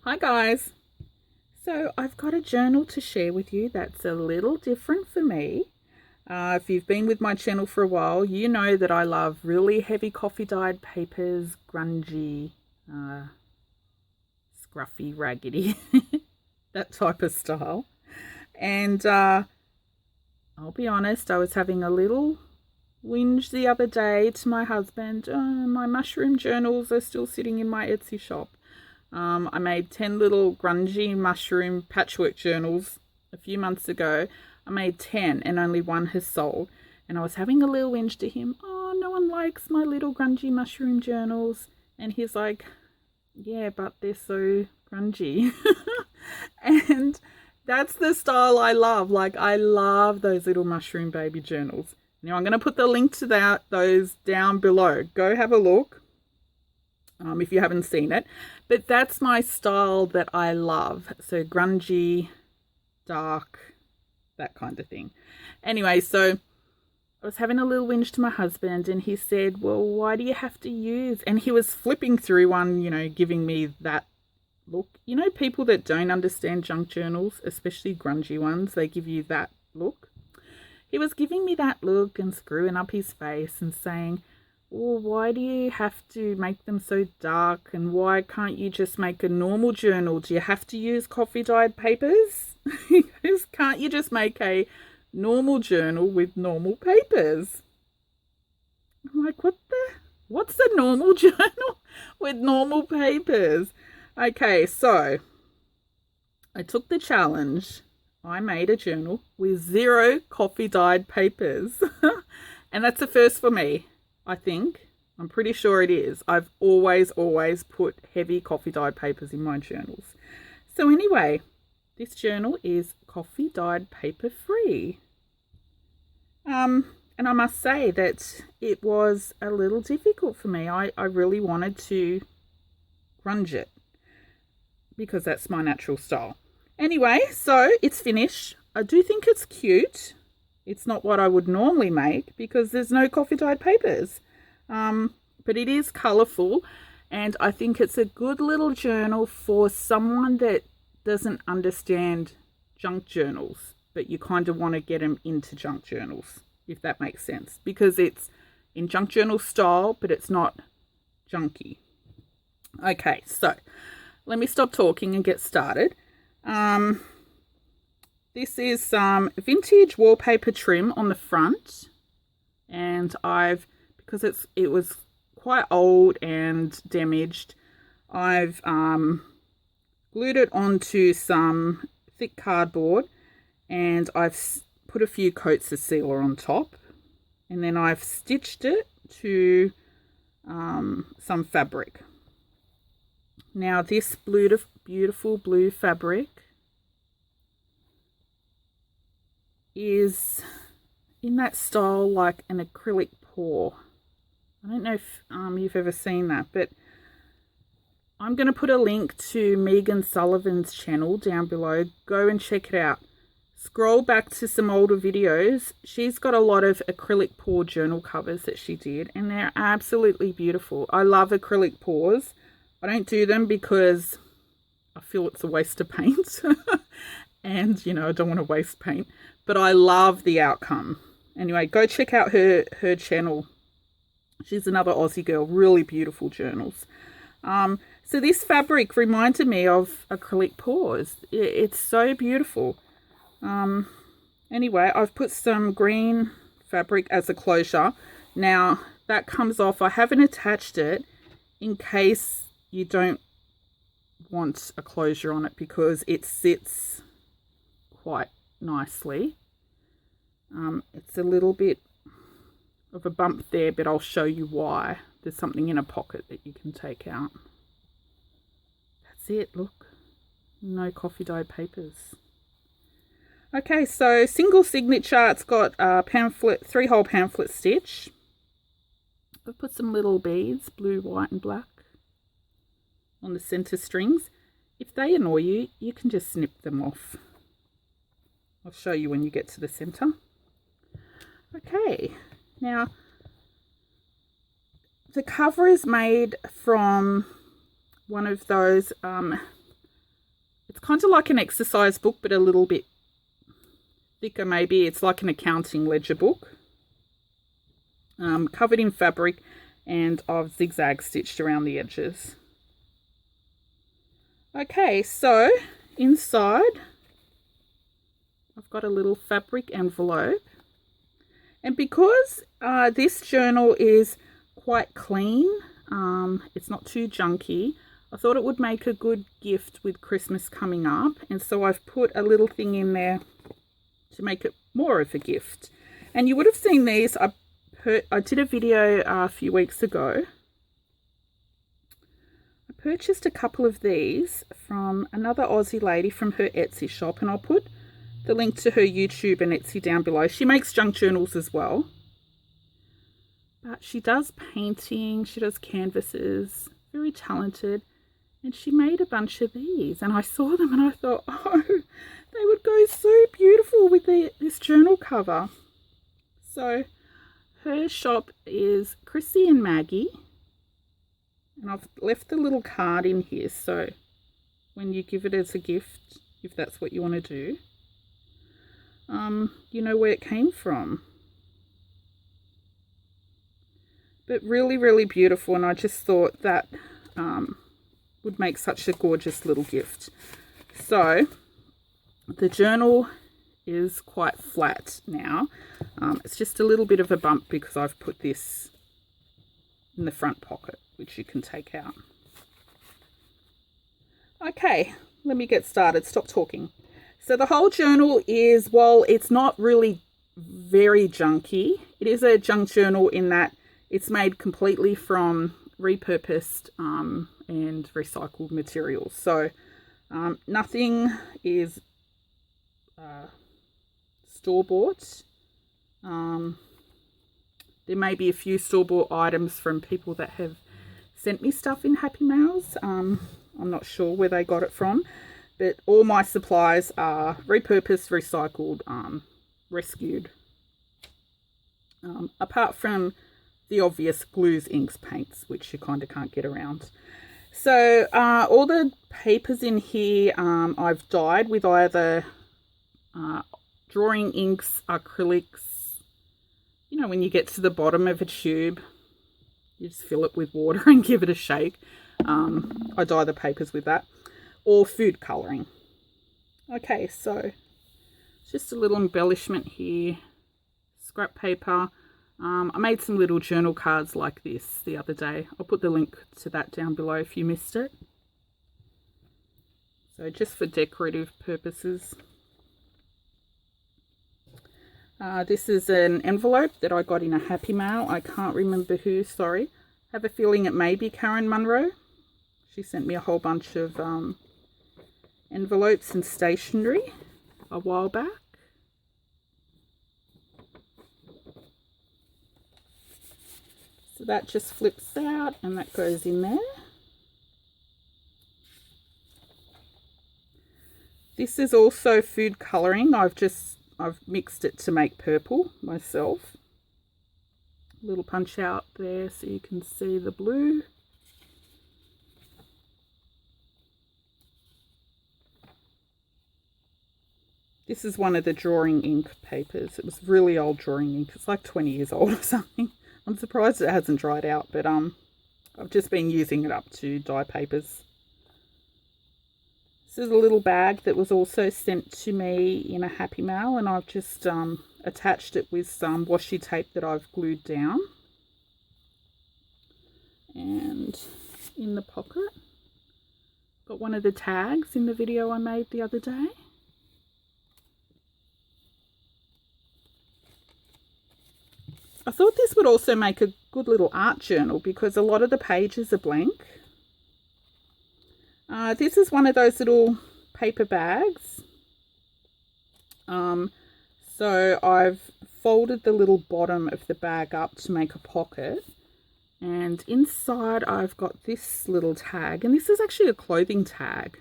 Hi guys. So I've got a journal to share with you that's a little different for me. If you've been with my channel for a while, you know that I love really heavy coffee dyed papers, grungy, scruffy, raggedy, that type of style. And I'll be honest, I was having a little whinge the other day to my husband. My mushroom journals are still sitting in my Etsy shop. I made 10 little grungy mushroom patchwork journals a few months ago. I made 10 and only one has sold. And I was having a little whinge to him. Oh, no one likes my little grungy mushroom journals. And he's like, yeah, but they're so grungy. And that's the style I love. Like, I love those little mushroom baby journals. Now, I'm going to put the link to those down below. Go have a look. If you haven't seen it, but that's my style that I love. So grungy, dark, that kind of thing. Anyway, so I was having a little whinge to my husband and he said, well, why do you have to use, and he was flipping through one, giving me that look. People that don't understand junk journals, especially grungy ones, they give you that look. He was giving me that look and screwing up his face and saying, well, why do you have to make them so dark, and why can't you just make a normal journal? Do you have to use coffee dyed papers? Can't you just make a normal journal with normal papers? I'm like, what's a normal journal with normal papers? Okay, so I took the challenge. I made a journal with 0 coffee dyed papers. And that's a first for me. I think. I'm pretty sure it is. I've always put heavy coffee dyed papers in my journals. So anyway, this journal is coffee dyed paper free. And I must say that it was a little difficult for me. I really wanted to grunge it because that's my natural style. Anyway, so it's finished. I do think it's cute. It's not what I would normally make because there's no coffee dyed papers. But it is colourful, and I think it's a good little journal for someone that doesn't understand junk journals, but you kind of want to get them into junk journals, if that makes sense, because it's in junk journal style, but it's not junky. Okay, so let me stop talking and get started. This is some vintage wallpaper trim on the front, and because it was quite old and damaged, I've glued it onto some thick cardboard, and I've put a few coats of sealer on top, and then I've stitched it to some fabric. Now this beautiful blue fabric is in that style like an acrylic pour. I don't know if you've ever seen that, but I'm going to put a link to Megan Sullivan's channel down below. Go and check it out. Scroll back to some older videos. She's got a lot of acrylic pour journal covers that she did, and they're absolutely beautiful. I love acrylic pours. I don't do them because I feel it's a waste of paint. And, I don't want to waste paint. But I love the outcome. Anyway, go check out her channel. She's another Aussie girl. Really beautiful journals. So this fabric reminded me of acrylic pours. It's so beautiful. Anyway, I've put some green fabric as a closure. Now, that comes off. I haven't attached it in case you don't want a closure on it because it sits quite nicely. It's a little bit of a bump there, but I'll show you why. There's something in a pocket that you can take out. That's it, look. No coffee dyed papers. Okay, so single signature. It's got a pamphlet, 3-hole pamphlet stitch. I've put some little beads, blue, white and black, on the center strings. If they annoy you, you can just snip them off. I'll show you when you get to the center. Okay, now the cover is made from one of those It's kind of like an exercise book, but a little bit thicker maybe. It's like an accounting ledger book. Covered in fabric, and I've zigzag stitched around the edges. Okay, so inside I've got a little fabric envelope, and because this journal is quite clean, it's not too junky, I thought it would make a good gift with Christmas coming up, and so I've put a little thing in there to make it more of a gift. And you would have seen these. I did a video a few weeks ago. I purchased a couple of these from another Aussie lady from her Etsy shop, and I'll put the link to her YouTube and Etsy down below. She makes junk journals as well, but she does painting, she does canvases, very talented, and she made a bunch of these, and I saw them and I thought, oh, they would go so beautiful with this journal cover. So her shop is ChrissyNMaggie, and I've left the little card in here, so when you give it as a gift, if that's what you want to do, you know where it came from. But really, really beautiful, and I just thought that would make such a gorgeous little gift. So the journal is quite flat now. It's just a little bit of a bump because I've put this in the front pocket, which you can take out. Okay, let me get started. Stop talking. So the whole journal is, well, it's not really very junky. It is a junk journal in that it's made completely from repurposed and recycled materials. So nothing is store-bought. There may be a few store-bought items from people that have sent me stuff in Happy Mails. I'm not sure where they got it from, but all my supplies are repurposed, recycled, rescued. Apart from the obvious glues, inks, paints, which you kind of can't get around. So all the papers in here I've dyed with either drawing inks, acrylics. You know, when you get to the bottom of a tube, you just fill it with water and give it a shake. I dye the papers with that, or food colouring. Okay, so just a little embellishment here. Scrap paper. I made some little journal cards like this the other day. I'll put the link to that down below if you missed it. So just for decorative purposes. This is an envelope that I got in a Happy Mail. I can't remember who, sorry. I have a feeling it may be Karen Munro. She sent me a whole bunch of envelopes and stationery a while back. So that just flips out and that goes in there. This is also food colouring. I've mixed it to make purple myself. A little punch out there so you can see the blue. This is one of the drawing ink papers. It was really old drawing ink. It's like 20 years old or something. I'm surprised it hasn't dried out, but I've just been using it up to dye papers. This is a little bag that was also sent to me in a Happy Mail, and I've just attached it with some washi tape that I've glued down. And in the pocket, got one of the tags in the video I made the other day. I thought this would also make a good little art journal because a lot of the pages are blank. This is one of those little paper bags. So I've folded the little bottom of the bag up to make a pocket. And inside I've got this little tag. And this is actually a clothing tag.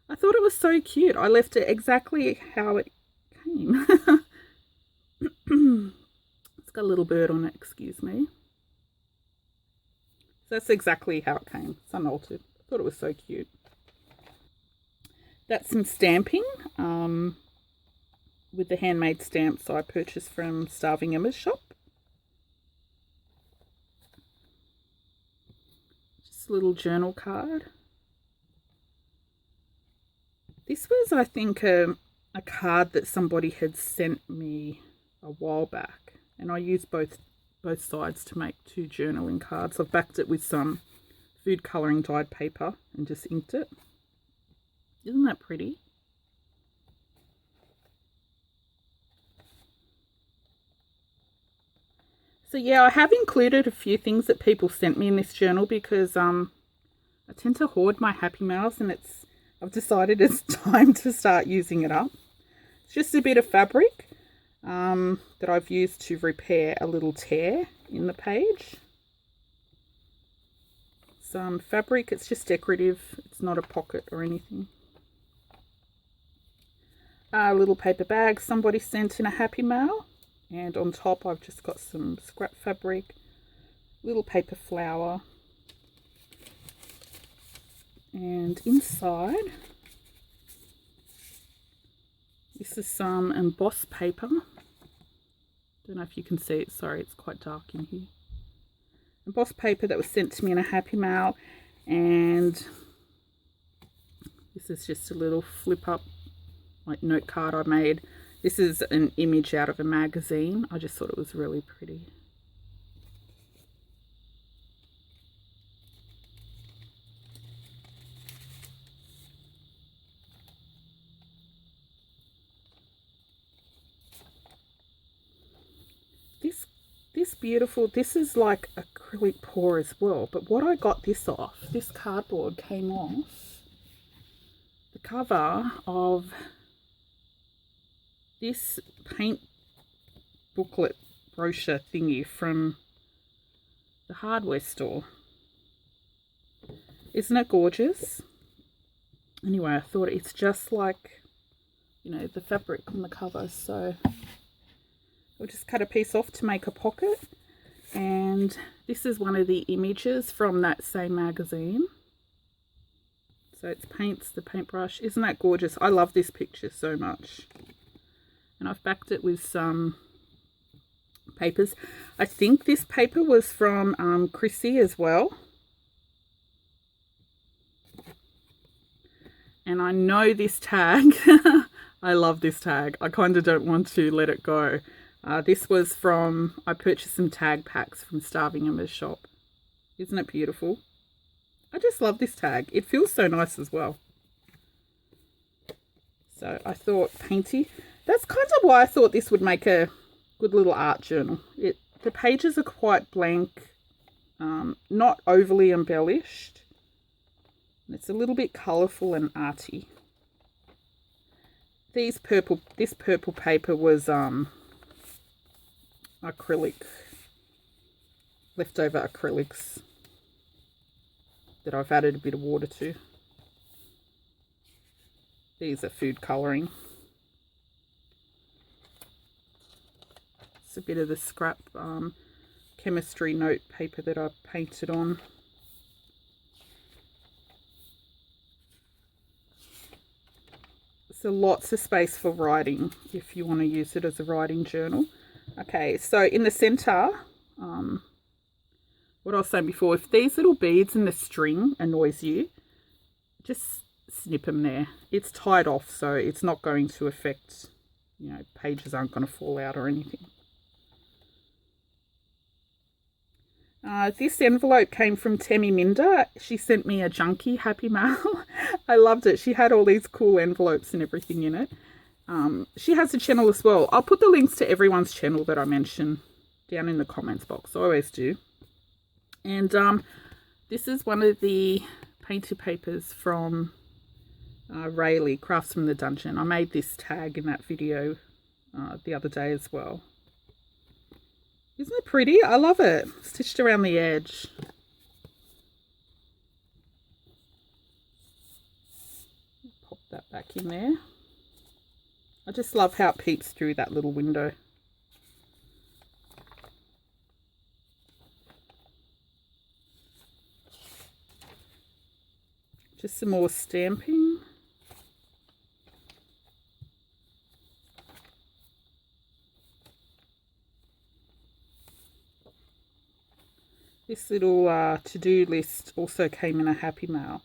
I thought it was so cute. I left it exactly how it came. It's got a little bird on it, excuse me. So that's exactly how it came. It's unaltered. I thought it was so cute. That's some stamping with the handmade stamps I purchased from Starving Emma's shop. Just a little journal card. This was, I think, a card that somebody had sent me a while back, and I used both sides to make 2 journaling cards. I've backed it with some food colouring dyed paper and just inked it. Isn't that pretty? So yeah, I have included a few things that people sent me in this journal because I tend to hoard my Happy Mails, and I've decided it's time to start using it up. It's just a bit of fabric that I've used to repair a little tear in the page. Some fabric, it's just decorative, it's not a pocket or anything. A little paper bag somebody sent in a Happy Mail, and on top I've just got some scrap fabric, little paper flower, and inside this is some embossed paper. Don't know if you can see it, sorry, it's quite dark in here. Embossed paper that was sent to me in a Happy Mail, and this is just a little flip up like note card I made. This is an image out of a magazine. I just thought it was really pretty. This beautiful, this is like acrylic pour as well, but what I got this off, this cardboard came off the cover of this paint booklet brochure thingy from the hardware store. Isn't it gorgeous? Anyway, I thought it's just like, you know, the fabric on the cover, so I'll just cut a piece off to make a pocket. And this is one of the images from that same magazine. So it's paints, the paintbrush. Isn't that gorgeous? I love this picture so much. And I've backed it with some papers. I think this paper was from Chrissy as well. And I know this tag. I love this tag. I kind of don't want to let it go. This was from, I purchased some tag packs from Starving Emma's shop. Isn't it beautiful? I just love this tag. It feels so nice as well. So I thought painty. That's kind of why I thought this would make a good little art journal. The pages are quite blank, not overly embellished. It's a little bit colourful and arty. This purple paper was acrylic, leftover acrylics that I've added a bit of water to. These are food colouring. It's a bit of the scrap chemistry note paper that I painted on. So lots of space for writing if you want to use it as a writing journal. Okay, so in the centre, what I was saying before, if these little beads in the string annoys you, just snip them there. It's tied off, so it's not going to affect, you know, pages aren't going to fall out or anything. This envelope came from Temi Minder. She sent me a junky Happy Mail. I loved it. She had all these cool envelopes and everything in it. She has a channel as well. I'll put the links to everyone's channel that I mention down in the comments box. I always do. And this is one of the painter papers from Rayleigh, Crafts from the Dungeon. I made this tag in that video the other day as well. Isn't it pretty? I love it. Stitched around the edge. Pop that back in there. I just love how it peeps through that little window. Just some more stamping. This little to-do list also came in a happy mail.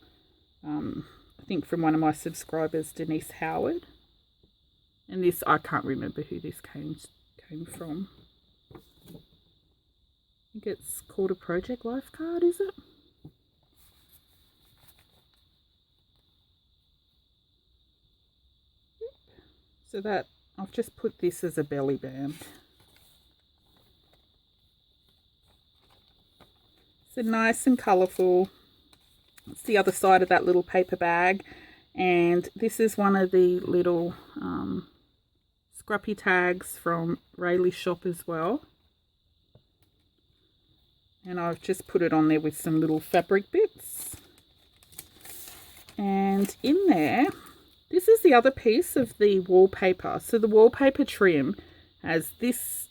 I think from one of my subscribers, Denise Howard. And this, I can't remember who this came from. I think it's called a Project Life card, is it? So that, I've just put this as a belly band. So nice and colourful. It's the other side of that little paper bag. And this is one of the little scrappy tags from Rayleigh's shop as well. And I've just put it on there with some little fabric bits. And in there, this is the other piece of the wallpaper. So the wallpaper trim has this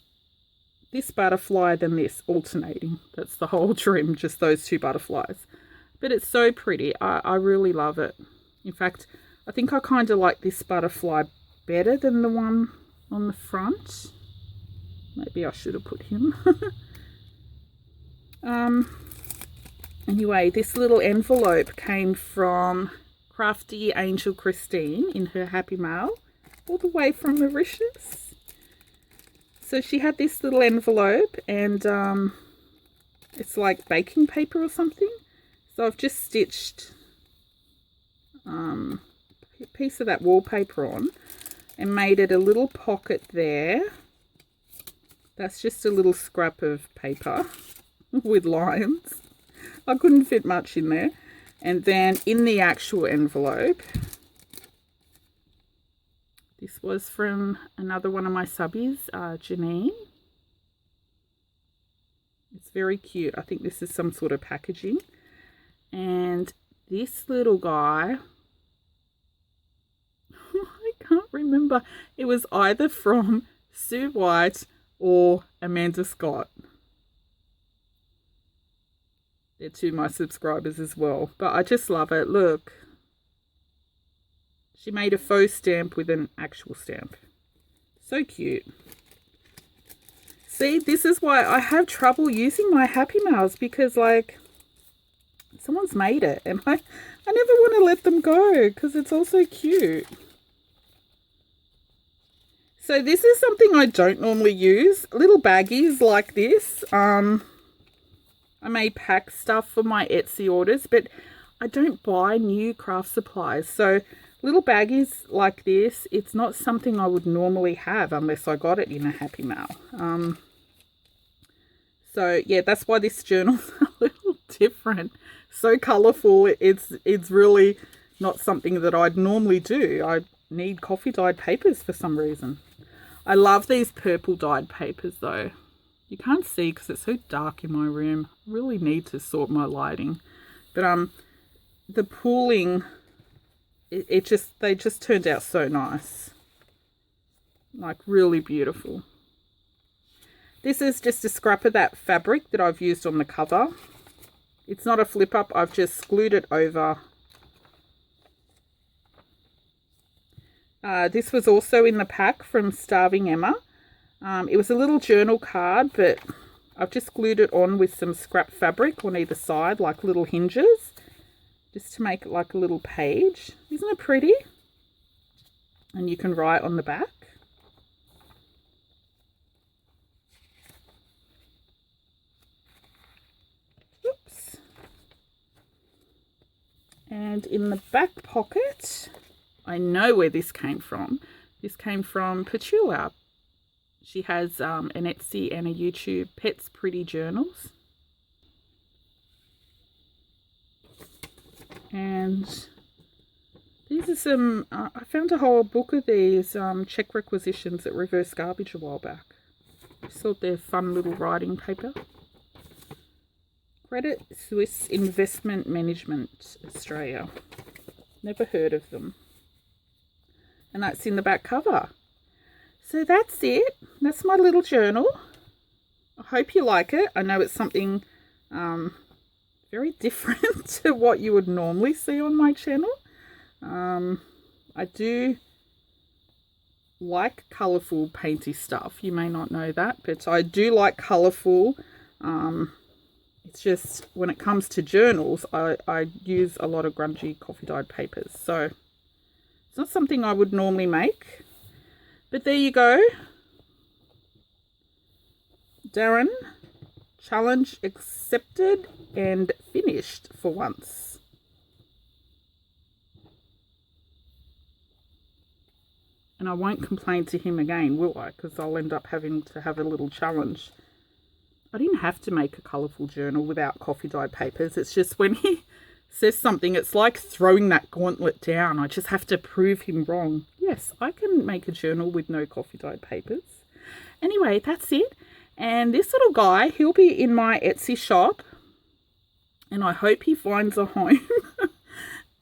butterfly, then this alternating. That's the whole trim, just those two butterflies. But it's so pretty. I really love it. In fact, I think I kind of like this butterfly better than the one on the front. Maybe I should have put him. Anyway, this little envelope came from Crafty Angel Christine in her happy mail, all the way from Mauritius. So she had this little envelope, and it's like baking paper or something. So I've just stitched a piece of that wallpaper on and made it a little pocket there. That's just a little scrap of paper with lines. I couldn't fit much in there. And then in the actual envelope, this was from another one of my subbies, Janine. It's very cute. I think this is some sort of packaging. And this little guy, I can't remember. It was either from Sue White or Amanda Scott. They're two of my subscribers as well. But I just love it. Look. She made a faux stamp with an actual stamp. So cute. See, this is why I have trouble using my happy mails, because like someone's made it and I never want to let them go because it's all so cute. So this is something I don't normally use. Little baggies like this. I may pack stuff for my Etsy orders, but I don't buy new craft supplies. So little baggies like this, it's not something I would normally have unless I got it in a happy mail. So yeah, that's why this journal's a little different. So colourful. It's really not something that I'd normally do. I need coffee dyed papers for some reason. I love these purple dyed papers though. You can't see because it's so dark in my room. I really need to sort my lighting. But the pooling, they just turned out so nice. Like really beautiful. This is just a scrap of that fabric that I've used on the cover. It's not a flip up. I've just glued it over. This was also in the pack from Starving Emma. It was a little journal card, but I've just glued it on with some scrap fabric on either side, like little hinges, just to make it like a little page. Isn't it pretty? And you can write on the back. Oops. And in the back pocket, I know where this came from. This came from Petula. She has an Etsy and a YouTube, Pets Pretty Journals. And these are some, I found a whole book of these check requisitions at Reverse Garbage a while back. I thought they're fun little writing paper. Credit Suisse Investment Management Australia. Never heard of them. And that's in the back cover. So that's it. That's my little journal. I hope you like it. I know it's something very different to what you would normally see on my channel. I do like colourful painty stuff. You may not know that, but I do like colourful It's just when it comes to journals, I use a lot of grungy coffee dyed papers. So it's not something I would normally make. But there you go. Darren, challenge accepted and finished for once. And I won't complain to him again, will I? Because I'll end up having to have a little challenge. I didn't have to make a colourful journal without coffee dyed papers. It's just when he says something, it's like throwing that gauntlet down. I just have to prove him wrong. Yes, I can make a journal with no coffee dyed papers. Anyway, that's it. And this little guy, he'll be in my Etsy shop. And I hope he finds a home.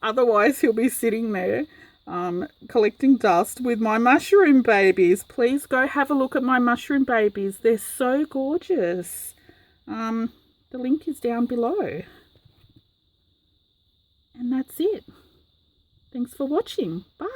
Otherwise, he'll be sitting there collecting dust with my mushroom babies. Please go have a look at my mushroom babies. They're so gorgeous. The link is down below. And that's it. Thanks for watching. Bye.